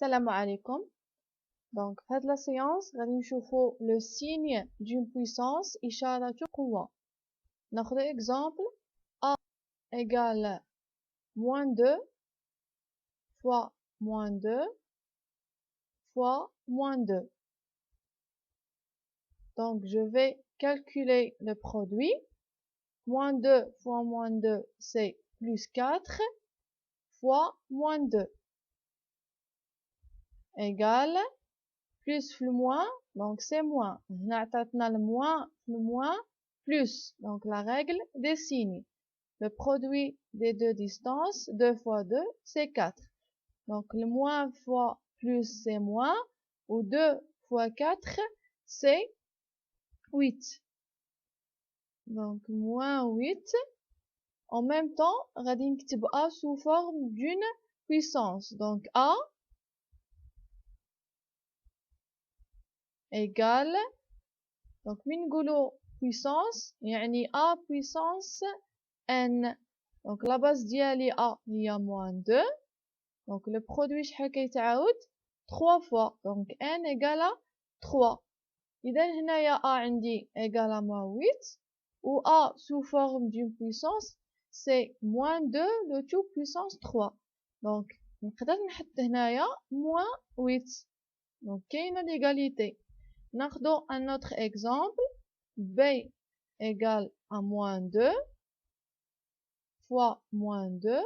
Salam alaikum. Donc, cette la séance, غادي نشوفوا le signe d'une puissance إشارة قوة. ناخذ exemple A égale moins 2 fois moins 2 fois moins 2. Donc, je vais calculer le produit. Moins 2 fois moins 2, c'est plus 4 fois moins 2 égale plus le moins, donc c'est moins. هنا عطاتنا le moins, plus. Donc la règle des signes. Le produit des deux distances, 2 fois 2, c'est 4. Donc le moins fois plus, c'est moins. Ou 2 fois 4, c'est 8. Donc moins 8. En même temps, غادي نكتب A sous forme d'une puissance. Donc A égale, donc من نقولوا puissance يعني A puissance n. Donc la base ديالي A هي moins 2. Donc le produit شحال كيتعاود 3 fois. Donc n égale à 3. إذا هنايا A عندي égale à moins 8 ou A sous forme d'une puissance c'est moins 2 le tout puissance 3. Donc نقدر نحط هنايا moins 8. Donc كاينه l'égalité. ناخذ un autre exemple. B égale à moins 2 fois moins 2.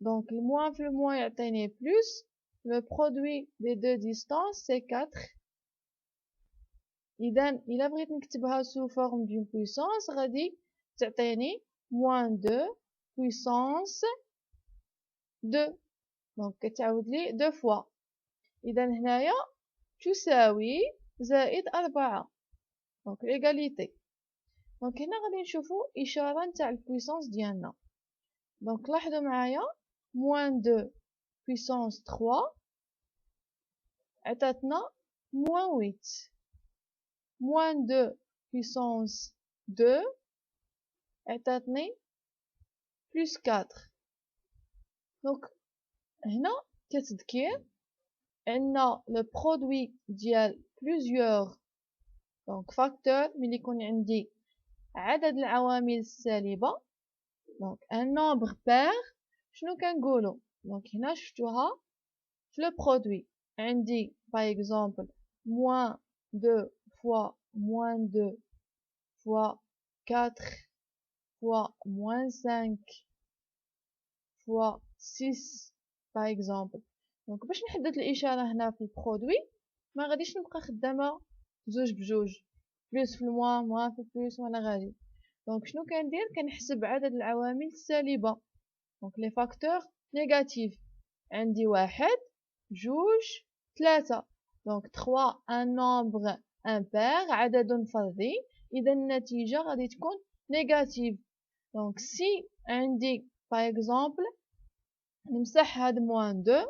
Donc le moins يعطيني plus. Le produit des deux distances c'est 4. إذا إلا بغيت نكتبها sous forme d'une puissance غادي تعطيني moins 2 puissance 2. Donc كتعاود لي 2 fois. إذا هنايا تساوي زائد 4. Donc l'égalité. دونك هنا غادي نشوفوا إشارة نتاع البويسونس ديالنا. دونك لاحظوا معايا moins 2 puissance 3 عطاتنا moins 8. moins 2 puissance 2 عطاتني plus 4. دونك هنا كتذكير عندنا le produit ديال plusieurs donc facteurs ملي يكون عندي عدد العوامل السالبة. donc un nombre pair شنو كنقولوا؟ donc هنا شفتوها في le produit عندي par exemple moins 2 fois moins 2 fois 4 fois moins 5 fois 6 par exemple. donc باش نحدد الإشارة هنا في البرودوي ما غاديش نبقى خدامة بجوج بجوج بلس في الموان موان في بلس وانا غادي. دونك شنو كندير؟ كنحسب عدد العوامل السالبة دونك لي فاكتور نيجاتيف. عندي 1 2 3. دونك 3 ان نومبر امبير عدد فردي. اذا النتيجة غادي تكون نيجاتيف. دونك سي عندي باغ اكزومبل نمسح هاد موان 2.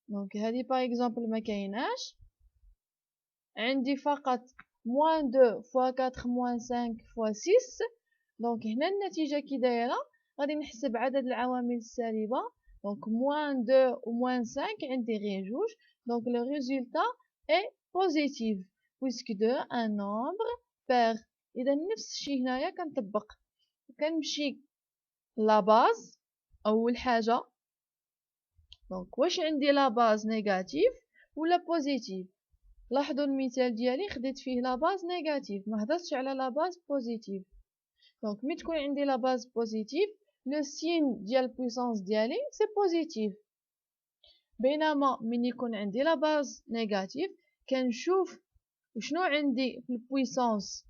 دونك هادي باغ اكزومبل ما كايناش. عندي فقط moins 2 fois 4 moins 5 fois 6. دونك هنا النتيجة كي دايرة غادي نحسب عدد العوامل السالبة. دونك moins 2 و moins 5 عندي غير جوج. دونك le résultat est positif puisque 2 un nombre pair. إذا نفس الشيء هنايا كنطبق كنمشي لا باز أول حاجة. دونك واش عندي لا باز نيجاتيف ولا بوزيتيف؟ لاحظوا المثال ديالي خديت فيه لا باز نيجاتيف ما هضرتش على لا باز بوزيتيف. دونك ملي تكون عندي لا باز بوزيتيف لو سين ديال البويسونس ديالي سي بوزيتيف. بينما ملي يكون عندي لا باز نيجاتيف كنشوف شنو عندي في البويسونس.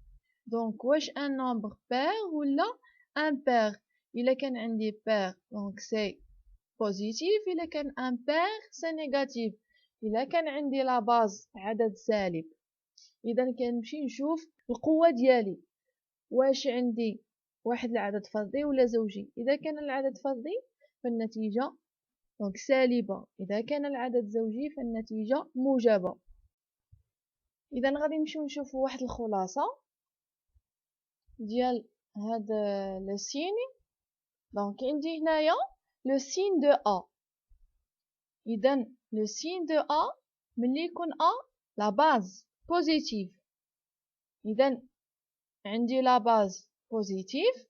دونك واش ان نومبر بير ولا ان بير. الا كان عندي بير دونك سي بوزيتيف. الا كان ان بير سي نيجاتيف. إلا كان عندي لا باز عدد سالب إذا كنمشي نشوف القوة ديالي واش عندي واحد العدد فردي ولا زوجي. إذا كان العدد فردي فالنتيجة دونك سالبة. إذا كان العدد زوجي فالنتيجة موجبة. إذا غادي نمشيو نشوفو واحد الخلاصة ديال هاد لو سيني. دونك عندي هنايا لو سين دو ا. اذا لو سين دو ا ملي يكون ا لا باز بوزيتيف، اذا عندي لا باز بوزيتيف،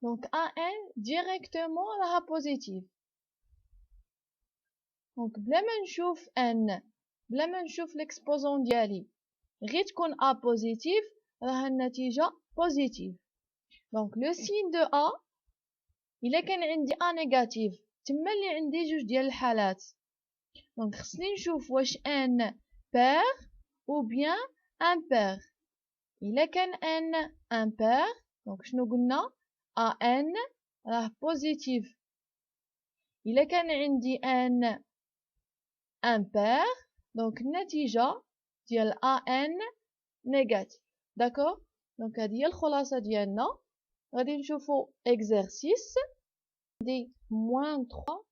دونك ا ان ديريكتومون راها بوزيتيف. دونك بلا ما نشوف ان، بلا ما نشوف ليكسبوزون ديالي، غير تكون ا بوزيتيف راها النتيجه بوزيتيف. دونك لو سين دو ا الا كان عندي ا نيجاتيف تما اللي عندي جوج ديال الحالات. دونك خصني نشوف واش ان بير او بيان امبير. الا كان ان امبير دونك شنو قلنا؟ ا ان راه بوزيتيف. الا كان عندي ان امبير دونك النتيجه ديال ا ان نيجاتيف. داكور؟ دونك هذه هي الخلاصه ديالنا. غادي نشوفو exercice دي moins 3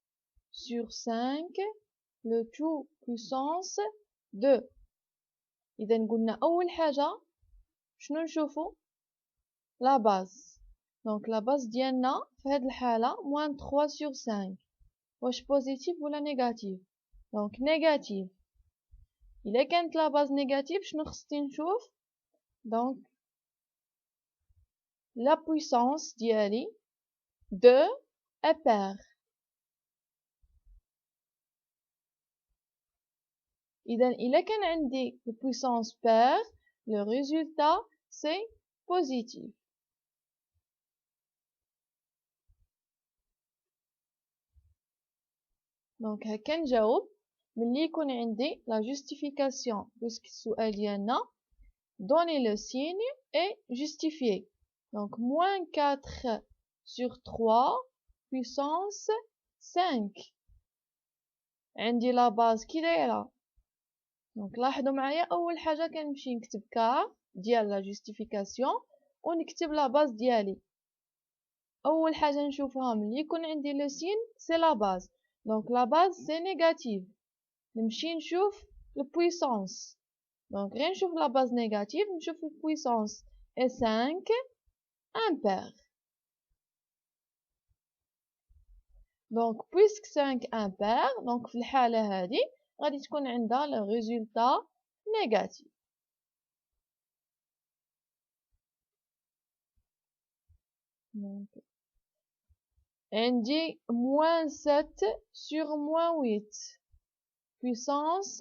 sur 5 le tout puissance 2. اذا قلنا اول حاجه شنو نشوفو؟ لا باز. دونك لا باز ديالنا في هذه الحاله moins 3 sur 5 واش بوزيتيف ولا نيجاتيف؟ دونك نيجاتيف. الا كانت لا باز نيجاتيف شنو خصني نشوف؟ دونك لا puissance ديالي 2 est pair. إذا إلا كان عندي le puissance pair le résultat c'est positif. دونك هكا نجاوب ملي يكون عندي la justification puisque السؤال ديالنا donner le signe et justifier. Donc moins 4 sur 3 puissance 5. عندي لا باز كي دايره. دونك لاحظوا معايا اول حاجه كنمشي نكتب كار ديال لا جوستيفيكاسيون ونكتب لا باز ديالي. اول حاجه نشوفها ملي يكون عندي لو سين سي لا باز. دونك لا باز سي نيجاتيف، نمشي نشوف البويسونس. دونك غير نشوف لا باز نيجاتيف نشوف البويسونس اي 5 امبير. دونك بويسك 5 امبير دونك في الحاله هذه غادي تكون عندها لو ريزولتا نيجاتيف. عندي moins 7 sur moins 8 puissance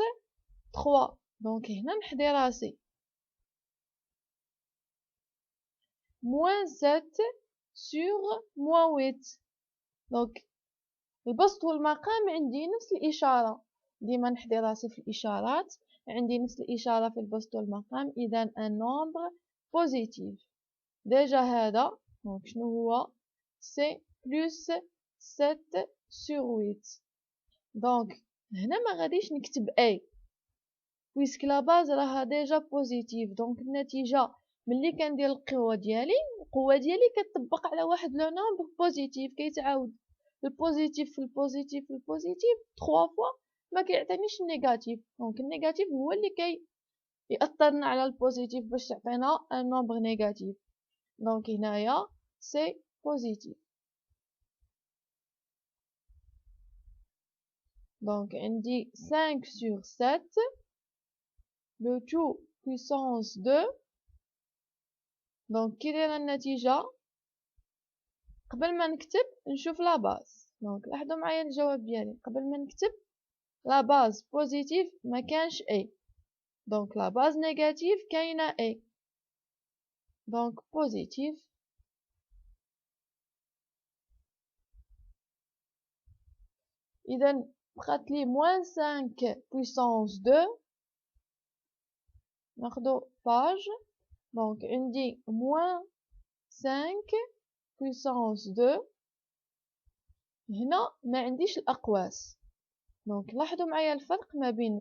3. دونك هنا نحدي راسي moins 7 sur moins 8. دونك البسط والمقام عندي نفس الإشارة، ديما نحدي راسي في الإشارات، عندي نفس الإشارة في البسط والمقام. إذا un nombre positif. ديجا هذا دونك شنو هو؟ سي بلس 7 sur 8. دونك هنا ما غاديش نكتب اي بويسك لا باز راها ديجا بوزيتيف. دونك النتيجه ملي كندير القوه ديالي كتطبق على واحد لو نومبر بوزيتيف، كيتعاود البوزيتيف في البوزيتيف في البوزيتيف 3 فوا ما كيعطينيش النيجاتيف. دونك النيجاتيف هو اللي ياثرنا على البوزيتيف باش تعطينا ان نومبر نيجاتيف. دونك هنايا سي بوزيتيف. دونك عندي 5 sur 7 le tout puissance 2. دونك كي دايره النتيجه قبل ما نكتب نشوف لا باز. دونك لاحظوا معايا الجواب ديالي قبل ما نكتب لا باز بوزيتيف ما كانش اي، دونك لا باز نيجاتيف كاينه اي، دونك بوزيتيف. اذا بقات لي moins 5 puissance 2. ناخدو باج. دونك عندي moins 5 puissance 2. هنا ما عنديش الأقواس. دونك لاحظوا معايا الفرق ما بين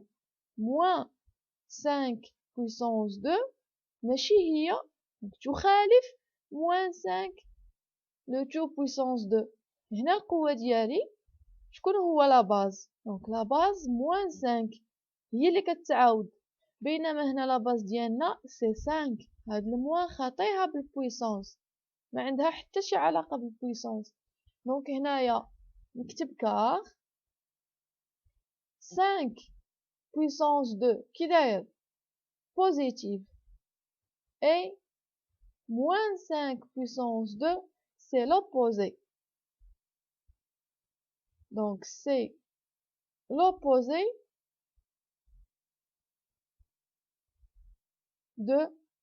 moins 5 puissance 2 ماشي هي تخالف moins 5 le tout puissance 2. هنا القوة ديالي شكون هو لا باز؟ دونك لا باز moins 5 هي اللي كتعاود، بينما هنا لا باز ديالنا سي 5. هاد الموان خاطيها بالبويسونس ما عندها حتى شي علاقة بالبويسونس. دونك هنايا نكتب كار 5 puissance 2 كي داير positif et moins 5 puissance 2 c'est l'opposé. Donc c'est l'opposé de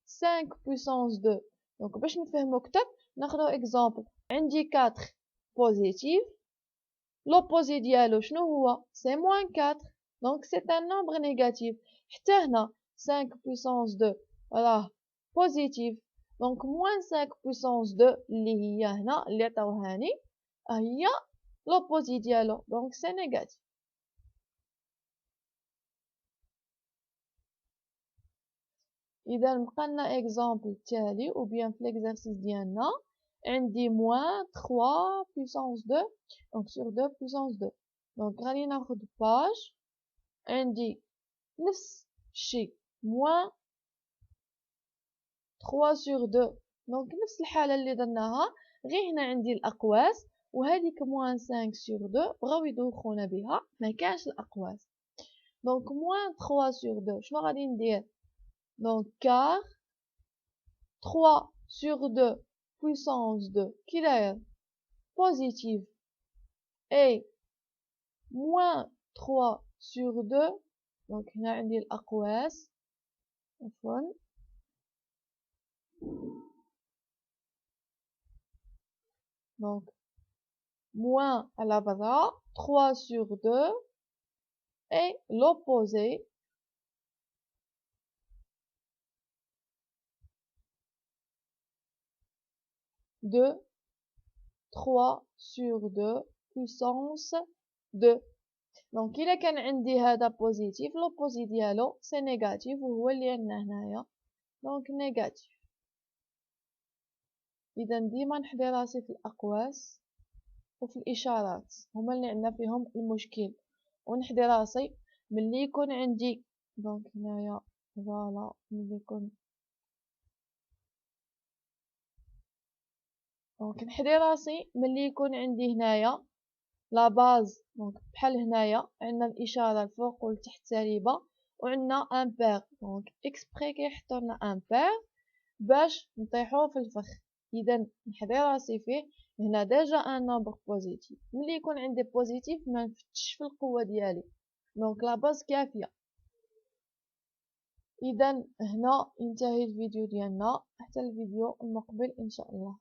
5 puissance 2. Donc باش نفهمو كتر ناخدو exemple. عندي 4 positif, l'opposé ديالو شنو هو؟ c'est moins 4. Donc c'est un nombre négatif. حتى هنا 5 puissance 2 راه positif. Donc moins 5 puissance 2 اللي هي هنا اللي عطاوهاني هي l'opposé ديالو. Donc c'est négatif. إذا بقالنا exemple التالي ou bien في l'exercice ديالنا عندي moins 3 puissance 2 donc sur 2 puissance 2. donc غادي ناخد باج عندي نفس الشيء moins 3 sur 2 donc نفس الحالة اللي درناها غير هنا عندي الأقواس وهذيك moins 5 sur 2 بغاو يدوخونا بها ما كانش الأقواس. donc moins 3 sur 2 شنو غادي ندير؟ donc car 3 sur 2 puissance 2 qui d'ailleurs positive et moins 3 sur 2 donc هنا عندي الأقواس عفوا donc moins à la bras 3 sur 2 et l'opposé de 3 sur 2 puissance 2. donc إلا كان عندي هذا positif l'opposé ديالو c'est négatif وهو اللي عندنا هنايا donc négatif. إذا ديما نحضي راسي في الأقواس وفي الإشارات هما اللي عندنا فيهم المشكل ونحضي راسي ملي يكون عندي دونك هنايا فوالا ملي يكون دونك نحضي راسي ملي يكون عندي هنايا لا باز دونك بحال هنايا عندنا الإشارة الفوق والتحت سالبة وعندنا ان بير دونك اكسبري كيحطوا لنا ان بير باش نطيحو في الفخ. إذا نحضي راسي فيه هنا ديجا ان نومبر بوزيتيف ملي يكون عندي بوزيتيف ما نفتش في القوة ديالي دونك لا باز كافية. إذا هنا ينتهي الفيديو ديالنا حتى الفيديو المقبل إن شاء الله.